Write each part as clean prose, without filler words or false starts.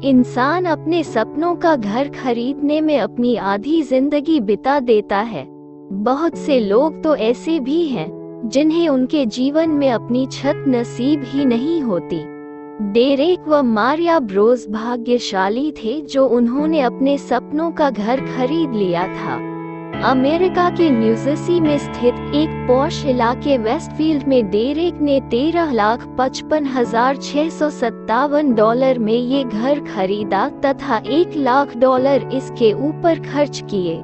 इंसान अपने सपनों का घर खरीदने में अपनी आधी जिंदगी बिता देता है। बहुत से लोग तो ऐसे भी हैं जिन्हें उनके जीवन में अपनी छत नसीब ही नहीं होती। डेरेक व मारिया ब्रोस भाग्यशाली थे जो उन्होंने अपने सपनों का घर खरीद लिया था। अमेरिका के न्यूजर्सी में स्थित एक पॉश इलाके वेस्टफील्ड में डेरेक ने $13,55,657 में ये घर खरीदा तथा $1,00,000 इसके ऊपर खर्च किए।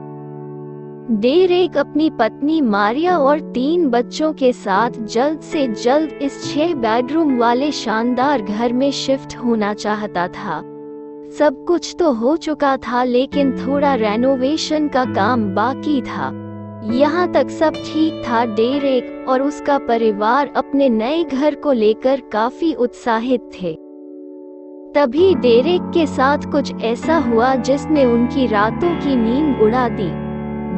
डेरेक अपनी पत्नी मारिया और 3 बच्चों के साथ जल्द से जल्द इस 6 बेडरूम वाले शानदार घर में शिफ्ट होना चाहता था। सब कुछ तो हो चुका था लेकिन थोड़ा रेनोवेशन का काम बाकी था। यहाँ तक सब ठीक था। डेरेक और उसका परिवार अपने नए घर को लेकर काफी उत्साहित थे। तभी डेरेक के साथ कुछ ऐसा हुआ जिसने उनकी रातों की नींद उड़ा दी।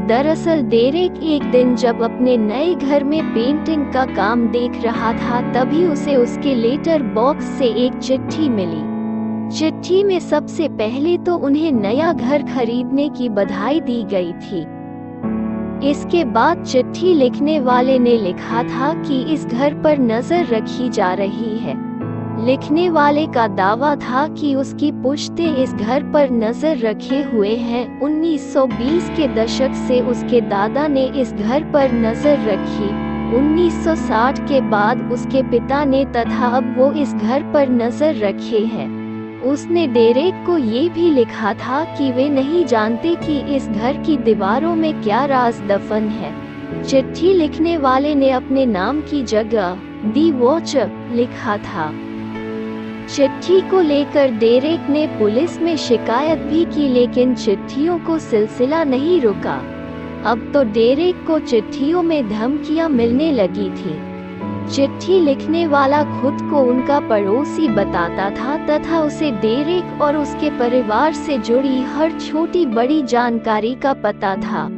दरअसल डेरेक एक दिन जब अपने नए घर में पेंटिंग का काम देख रहा था तभी उसे उसके लेटर बॉक्स से एक चिट्ठी मिली। चिट्ठी में सबसे पहले तो उन्हें नया घर खरीदने की बधाई दी गई थी। इसके बाद चिट्ठी लिखने वाले ने लिखा था कि इस घर पर नजर रखी जा रही है। लिखने वाले का दावा था कि उसकी पुश्तें इस घर पर नजर रखे हुए हैं। 1920 के दशक से उसके दादा ने इस घर पर नजर रखी। 1960 के बाद उसके पिता ने तथा अब वो इस घर पर नजर रखे हैं। उसने डेरेक को ये भी लिखा था कि वे नहीं जानते कि इस घर की दीवारों में क्या राज दफन है। चिट्ठी लिखने वाले ने अपने नाम की जगह दी वॉचर लिखा था। चिट्ठी को लेकर डेरेक ने पुलिस में शिकायत भी की लेकिन चिट्ठियों को सिलसिला नहीं रुका। अब तो डेरेक को चिट्ठियों में धमकियां मिलने लगी थी। चिट्ठी लिखने वाला खुद को उनका पड़ोसी बताता था तथा उसे डेरेक और उसके परिवार से जुड़ी हर छोटी बड़ी जानकारी का पता था।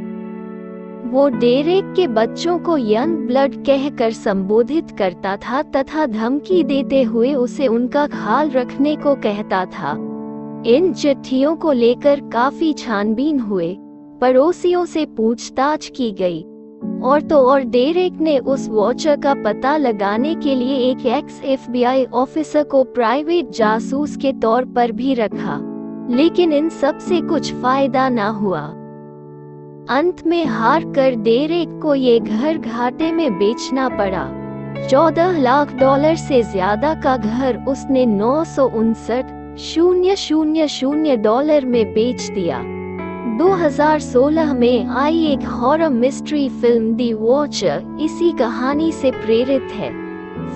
वो डेरेक के बच्चों को यंग ब्लड कहकर संबोधित करता था तथा धमकी देते हुए उसे उनका ख्याल रखने को कहता था। इन चिट्ठियों को लेकर काफी छानबीन हुए, पड़ोसियों से पूछताछ की गई और तो और डेरेक ने उस वॉचर का पता लगाने के लिए एक एक्स FBI ऑफिसर को प्राइवेट जासूस के तौर पर भी रखा, लेकिन इन सब से कुछ फायदा न हुआ। अंत में हार कर डेरेक को ये घर घाटे में बेचना पड़ा। $14,00,000 से ज्यादा का घर उसने $959,000 में बेच दिया। 2016 में आई एक हॉरर मिस्ट्री फिल्म दी वॉचर इसी कहानी से प्रेरित है।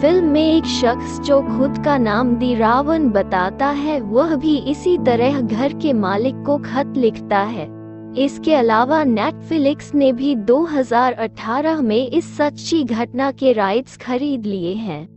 फिल्म में एक शख्स जो खुद का नाम दी रावण बताता है वह भी इसी तरह घर के मालिक को खत लिखता है। इसके अलावा नेटफ्लिक्स ने भी 2018 में इस सच्ची घटना के राइट्स खरीद लिए हैं।